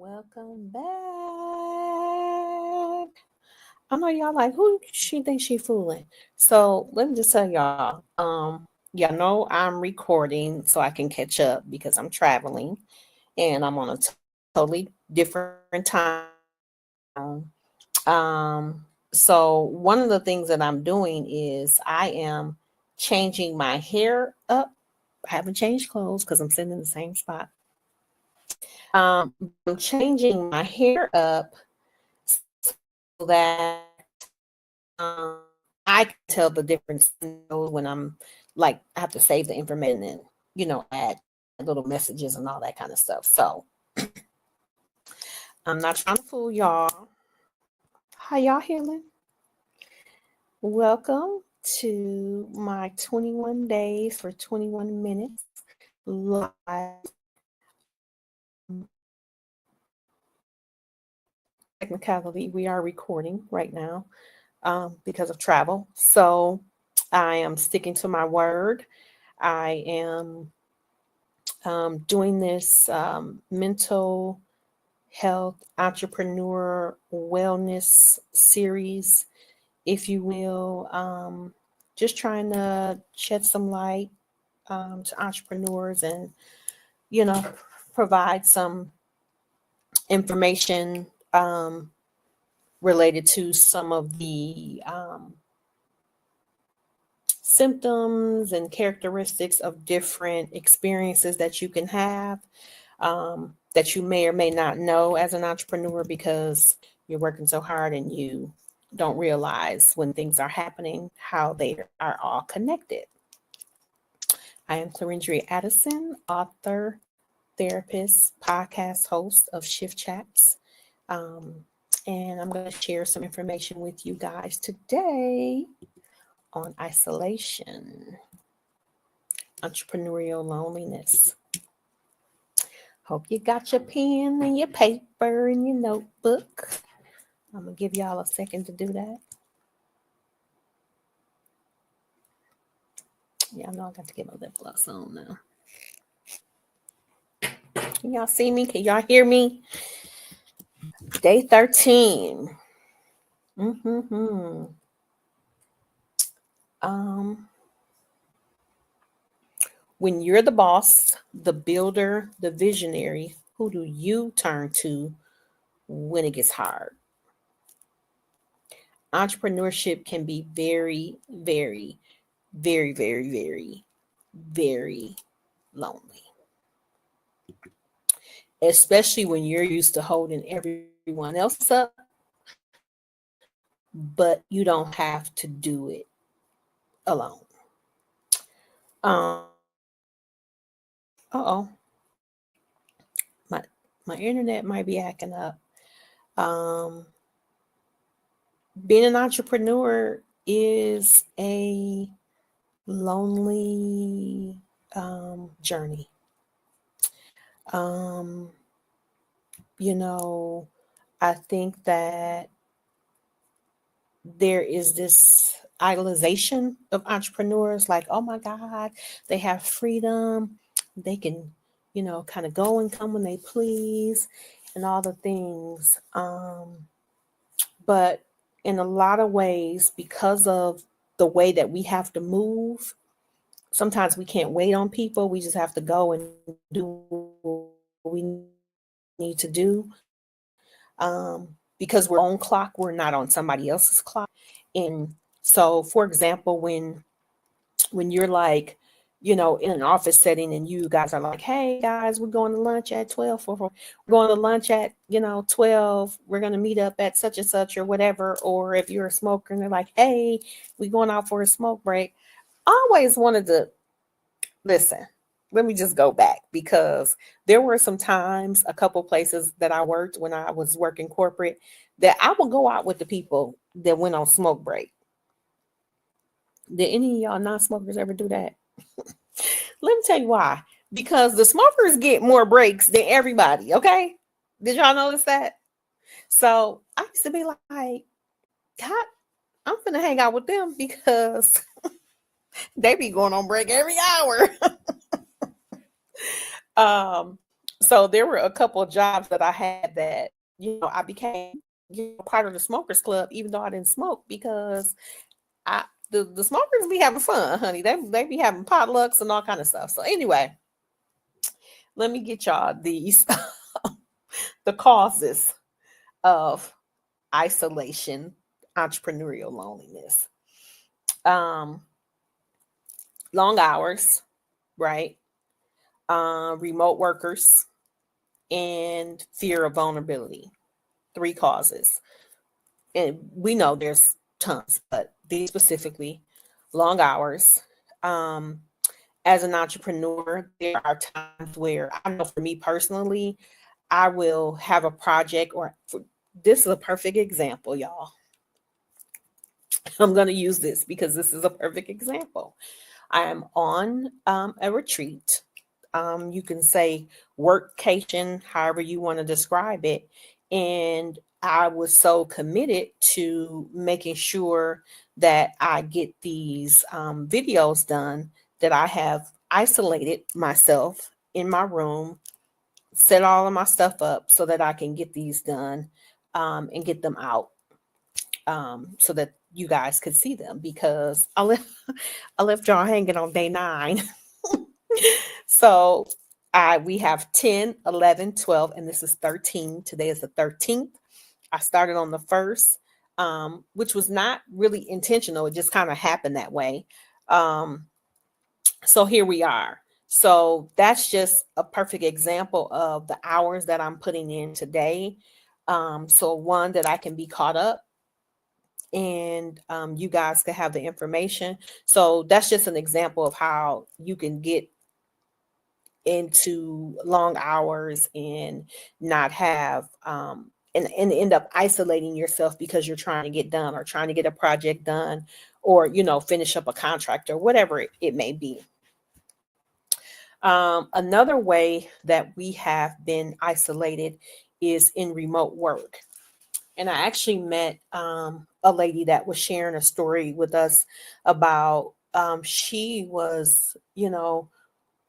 Welcome back. I know y'all like, who she thinks she fooling. So let me just tell y'all, y'all know I'm recording so I can catch up because I'm traveling and I'm on a totally different time zone. So one of the things that I'm doing is I am changing my hair up. I haven't changed clothes because I'm sitting in the same spot. But I'm changing my hair up so that um, I can tell the difference when I'm like I have to save the information and add little messages and all that kind of stuff. So I'm not trying to fool y'all. How y'all healing? Welcome to my 21 days for 21 minutes live. Technicality, we are recording right now because of travel. So I am sticking to my word. I am doing this mental health entrepreneur wellness series, if you will. Just trying to shed some light to entrepreneurs and, you know, provide some information related to some of the symptoms and characteristics of different experiences that you can have that you may or may not know as an entrepreneur because you're working so hard and you don't realize when things are happening how they are all connected. I am Clarindria Addison, author, therapist, podcast host of Shift Chats. And I'm going to share some information with you guys today on isolation, entrepreneurial loneliness. Hope you got your pen and your paper and your notebook. I'm going to give y'all a second to do that. Y'all know I got to get my lip gloss on now. Can y'all see me? Can y'all hear me? Day 13. When you're the boss, the builder, the visionary, who do you turn to when it gets hard? Entrepreneurship can be very, very, very, very, very, very lonely, especially when you're used to holding everyone else up, but you don't have to do it alone. Uh-oh. My internet might be acting up. Being an entrepreneur is a lonely journey. I think that there is this idolization of entrepreneurs like, oh my God, they have freedom. They can, kind of go and come when they please and all the things. But in a lot of ways, because of the way that we have to move, sometimes we can't wait on people. We just have to go and do what we need to do. Because we're on clock, we're not on somebody else's clock. And so, for example, when you're like, in an office setting and you guys are like, hey guys, we're going to lunch at 12, we're going to lunch at 12, we're going to meet up at such and such or whatever. Or if you're a smoker and they're like, hey, we're going out for a smoke break. I always wanted to listen. Let me just go back because there were some times, a couple places that I worked when I was working corporate, that I would go out with the people that went on smoke break. Did any of y'all non-smokers ever do that? Let me tell you why. Because the smokers get more breaks than everybody, okay? Did y'all notice that? So I used to be like, God, I'm gonna hang out with them because they be going on break every hour. So there were a couple of jobs that I had that, I became, part of the smokers club, even though I didn't smoke, because the smokers be having fun, honey. They be having potlucks and all kind of stuff. So anyway, let me get y'all these the causes of isolation, entrepreneurial loneliness. Um, Long hours, right? Remote workers and fear of vulnerability. Three causes. And we know there's tons, but these specifically, long hours. Um, as an entrepreneur, there are times where I know for me personally, I will have a project this is a perfect example, y'all. I'm going to use this because this is a perfect example. I am on a retreat. You can say workcation, however you want to describe it. And I was so committed to making sure that I get these videos done that I have isolated myself in my room, set all of my stuff up so that I can get these done and get them out so that you guys could see them, because I left y'all hanging on day 9. So we have 10, 11, 12, and this is 13. Today is the 13th. I started on the 1st, which was not really intentional. It just kind of happened that way. So here we are. So that's just a perfect example of the hours that I'm putting in today. So one, that I can be caught up, and you guys can have the information. So that's just an example of how you can get into long hours and not have and end up isolating yourself because you're trying to get done or trying to get a project done, or finish up a contract or whatever it may be. Another way that we have been isolated is in remote work. And I actually met a lady that was sharing a story with us about she was,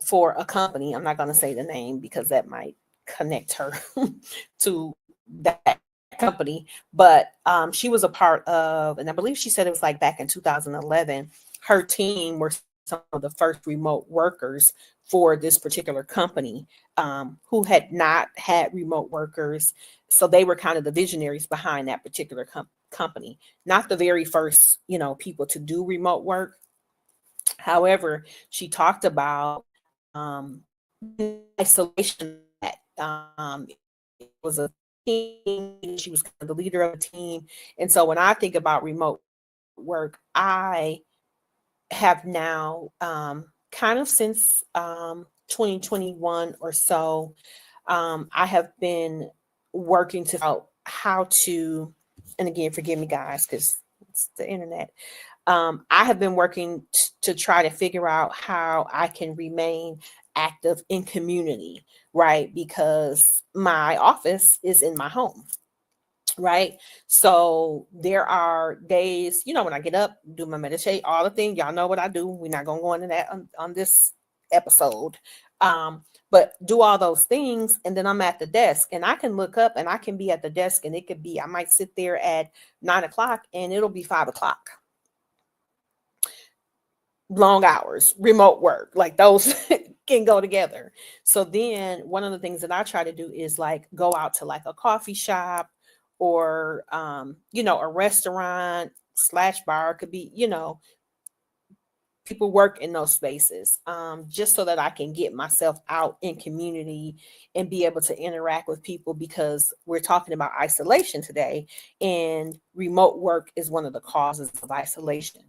for a company. I'm not going to say the name because that might connect her to that company. But she was a part of, and I believe she said it was like back in 2011, her team were some of the first remote workers for this particular company, who had not had remote workers. So they were kind of the visionaries behind that particular company. Not the very first, people to do remote work. However, she talked about isolation. That it was a team. She was kind of the leader of a team. And so when I think about remote work, I have now kind of since 2021 or so, I have been working to out how to, and again, forgive me guys, because it's the internet. I have been working to try to figure out how I can remain active in community, right? Because my office is in my home, right? So there are days, when I get up, do my meditation, all the things, y'all know what I do. We're not going to go into that on this episode. But do all those things, and then I'm at the desk, and I can look up and I can be at the desk, and it could be, I might sit there at 9 o'clock and it'll be 5 o'clock. Long hours, remote work, like those can go together. So then one of the things that I try to do is like go out to like a coffee shop or, a restaurant / bar. Could be, people work in those spaces, just so that I can get myself out in community and be able to interact with people, because we're talking about isolation today, and remote work is one of the causes of isolation.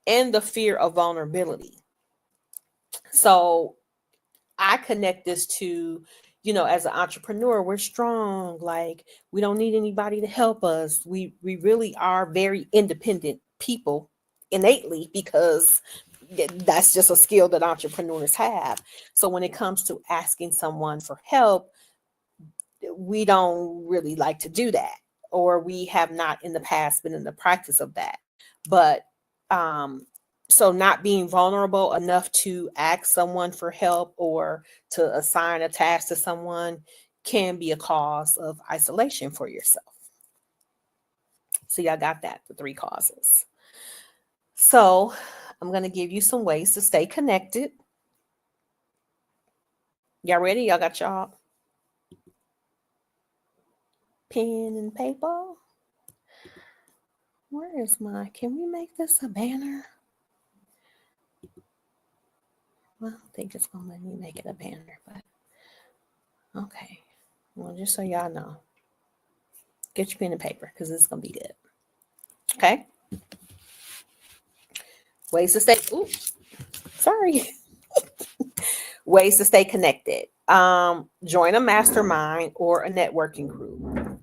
And the fear of vulnerability. So I connect this to, as an entrepreneur, we're strong. Like, we don't need anybody to help us. We really are very independent people innately, because that's just a skill that entrepreneurs have. So when it comes to asking someone for help, we don't really like to do that, or we have not in the past been in the practice of that. But So not being vulnerable enough to ask someone for help or to assign a task to someone can be a cause of isolation for yourself. So y'all got that, the 3 causes. So I'm going to give you some ways to stay connected. Y'all ready? Y'all got y'all pen and paper? Where is can we make this a banner? Well, I don't think it's going to let me make it a banner, but okay. Well, just so y'all know, get your pen and paper because this is going to be good. Okay. Ways to stay, sorry. Ways to stay connected. Join a mastermind or a networking group.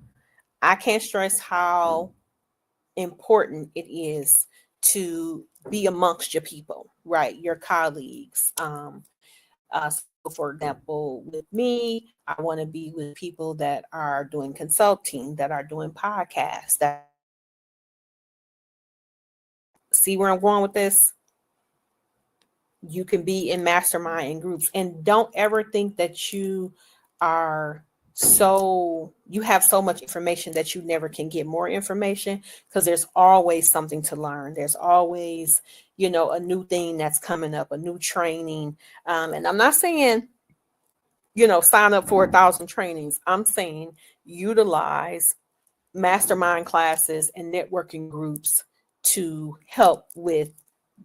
I can't stress how important it is to be amongst your people, right? Your colleagues. So for example, with me, I want to be with people that are doing consulting, that are doing podcasts. That see where I'm going with this? You can be in mastermind and groups, and don't ever think that you are you have so much information that you never can get more information, because there's always something to learn. There's always, a new thing that's coming up, a new training. And I'm not saying, sign up for 1,000 trainings. I'm saying utilize mastermind classes and networking groups to help with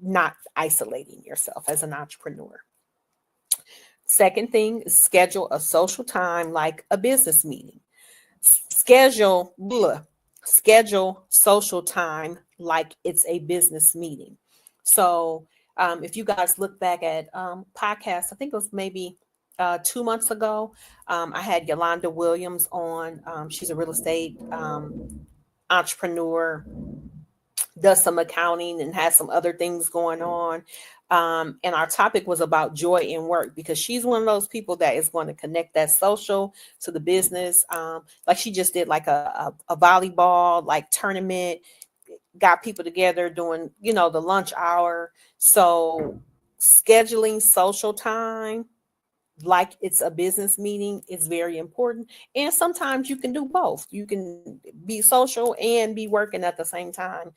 not isolating yourself as an entrepreneur. Second thing is schedule a social time like a business meeting. Schedule social time like it's a business meeting. So if you guys look back at podcasts, I think it was maybe 2 months ago, I had Yolanda Williams on. She's a real estate entrepreneur, does some accounting and has some other things going on. And our topic was about joy in work, because she's one of those people that is going to connect that social to the business. Like she just did like a volleyball like tournament, got people together doing, the lunch hour. So scheduling social time like it's a business meeting is very important. And sometimes you can do both. You can be social and be working at the same time.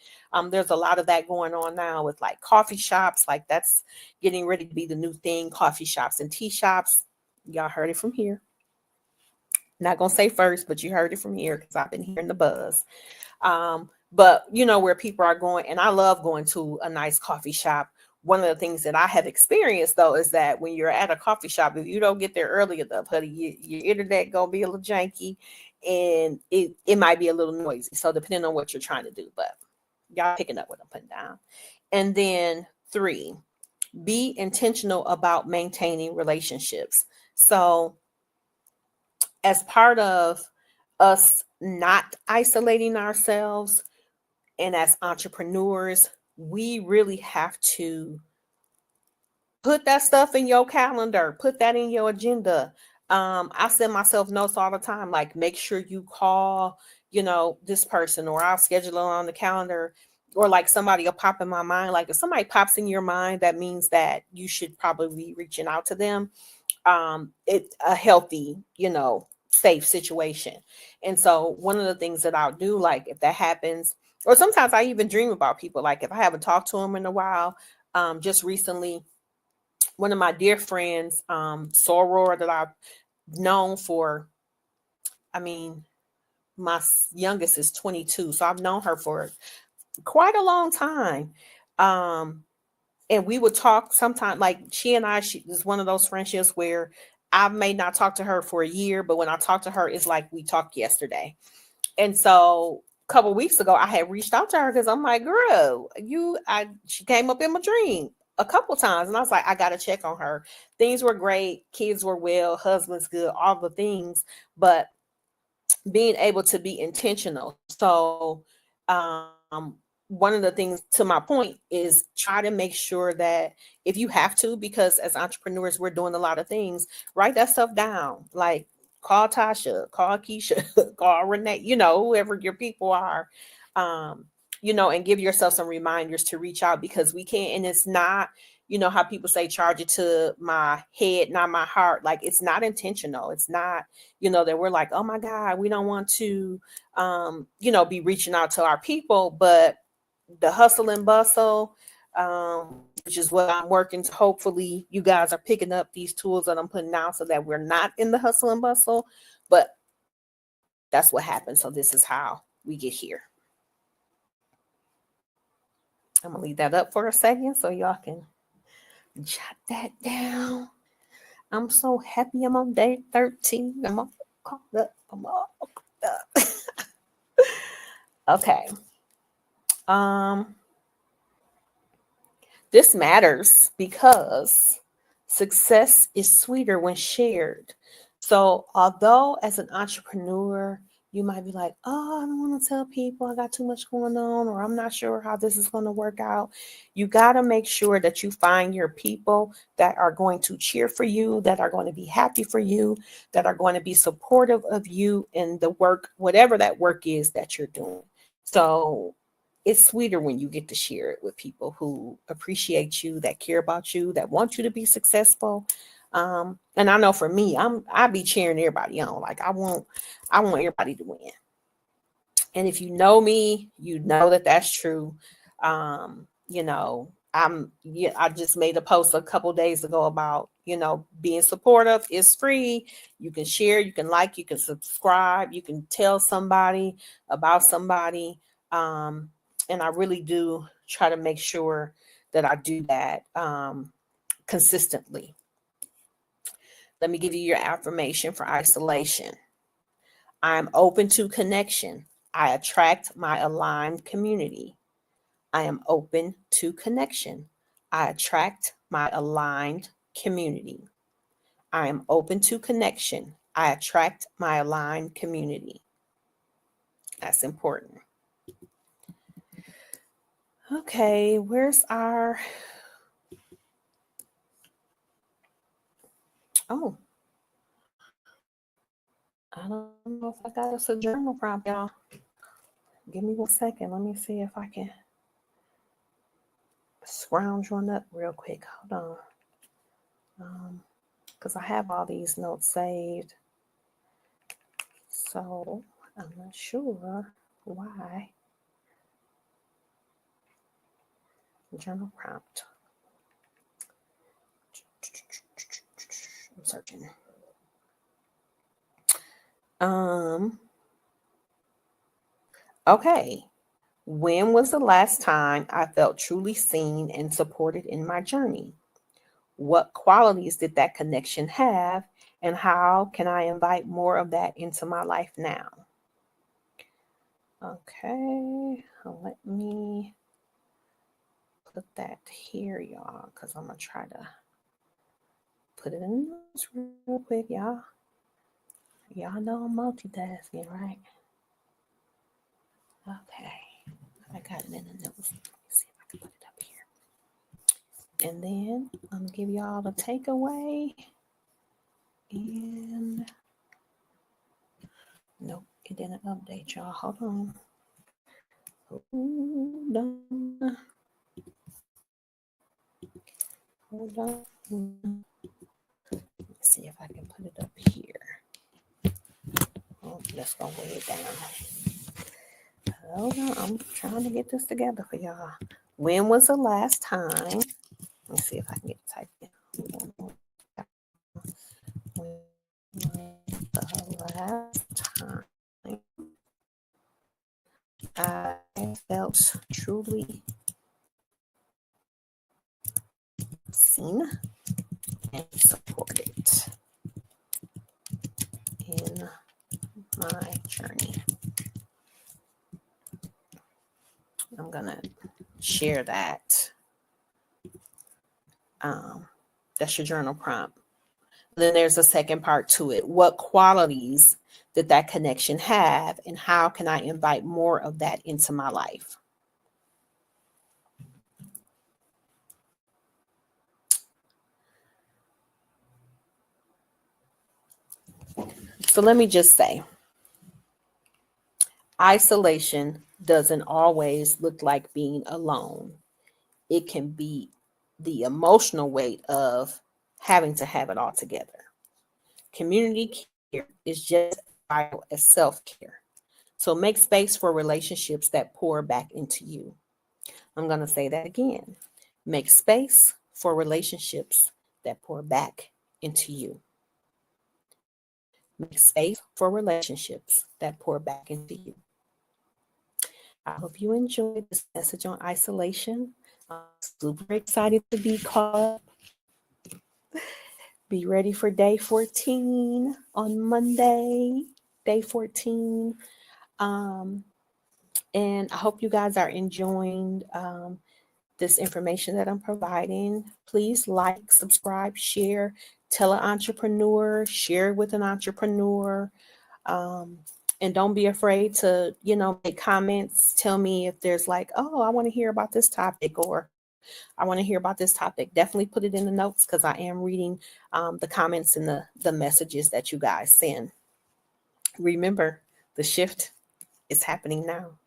There's a lot of that going on now with like coffee shops. Like that's getting ready to be the new thing. Coffee shops and tea shops. Y'all heard it from here. Not gonna say first, but you heard it from here because I've been hearing the buzz. But where people are going, and I love going to a nice coffee shop. One of the things that I have experienced, though, is that when you're at a coffee shop, if you don't get there early enough, honey, your internet gonna be a little janky, and it might be a little noisy. So depending on what you're trying to do, but y'all picking up what I'm putting down. And then 3, be intentional about maintaining relationships. So as part of us not isolating ourselves, and as entrepreneurs, we really have to put that stuff in your calendar, put that in your agenda. I send myself notes all the time, like make sure you call, this person, or I'll schedule it on the calendar, or like somebody will pop in my mind. Like if somebody pops in your mind, that means that you should probably be reaching out to them. It's a healthy, safe situation. And so one of the things that I'll do, like if that happens, or sometimes I even dream about people, like if I haven't talked to them in a while. Just recently, one of my dear friends, Soror, that I've known for, my youngest is 22, so I've known her for quite a long time. And we would talk sometimes, like she is one of those friendships where I may not talk to her for a year, but when I talk to her, it's like we talked yesterday. And so a couple of weeks ago, I had reached out to her because I'm like, girl, she came up in my dream a couple times. And I was like, I got to check on her. Things were great. Kids were well. Husband's good, all the things. But being able to be intentional. So one of the things, to my point, is try to make sure that if you have to, because as entrepreneurs, we're doing a lot of things, write that stuff down. Like call Tasha, call Keisha, call Renee, whoever your people are. and give yourself some reminders to reach out, because we can't, and it's not, how people say, charge it to my head, not my heart. Like, it's not intentional. It's not, that we're like, oh my God, we don't want to, be reaching out to our people, but the hustle and bustle, which is what I'm working to. Hopefully you guys are picking up these tools that I'm putting out so that we're not in the hustle and bustle, but that's what happens. So this is how we get here. I'm gonna leave that up for a second so y'all can jot that down. I'm so happy I'm on day 13. I'm all caught up. I'm all caught up. Okay. This matters because success is sweeter when shared. So, although as an entrepreneur, you might be like, oh, I don't want to tell people I got too much going on, or I'm not sure how this is going to work out. You got to make sure that you find your people that are going to cheer for you, that are going to be happy for you, that are going to be supportive of you in the work, whatever that work is that you're doing. So, it's sweeter when you get to share it with people who appreciate you, that care about you, that want you to be successful. And I know for me, I be cheering everybody on. Like, I want everybody to win. And if you know me, you know that that's true. I just made a post a couple days ago about, being supportive is free. You can share, you can like, you can subscribe, you can tell somebody about somebody. And I really do try to make sure that I do that consistently. Let me give you your affirmation for isolation. I'm open to connection. I attract my aligned community. I am open to connection. I attract my aligned community. I am open to connection. I attract my aligned community. That's important. Okay, where's our... Oh, I don't know if I got us a journal prompt, y'all. Give me 1 second. Let me see if I can scrounge one up real quick. Hold on. Because I have all these notes saved. So I'm not sure why. Journal prompt. I'm searching. Okay. When was the last time I felt truly seen and supported in my journey? What qualities did that connection have? And how can I invite more of that into my life now? Okay, let me put that here, y'all, because I'm going to try to put it in notes real quick, y'all. Y'all know I'm multitasking, right? Okay, I got it in the notes. Let me see if I can put it up here. And then I'm going to give y'all the takeaway. And nope, it didn't update, y'all. Hold on. Hold on. Hold on. Let's see if I can put it up here. Oh, let's go way it down. Hold on, I'm trying to get this together for y'all. When was the last time? Let's see if I can get it typed in. When was the last time I felt truly seen and supported in my journey? I'm gonna share that. That's your journal prompt. Then there's a second part to it. What qualities did that connection have, and how can I invite more of that into my life? So let me just say, Isolation doesn't always look like being alone. It can be the emotional weight of having to have it all together. Community care is just as vital as self care. So make space for relationships that pour back into you. I'm going to say that again. Make space for relationships that pour back into you. Make space for relationships that pour back into you. I hope you enjoyed this message on isolation. I'm super excited to be caught up. Be ready for day 14 on Monday, day 14. And I hope you guys are enjoying this information that I'm providing. Please like, subscribe, share, tell an entrepreneur, share with an entrepreneur. And don't be afraid to, make comments. Tell me if there's like, oh, I want to hear about this topic, or I want to hear about this topic. Definitely put it in the notes, because I am reading the comments and the messages that you guys send. Remember, the shift is happening now.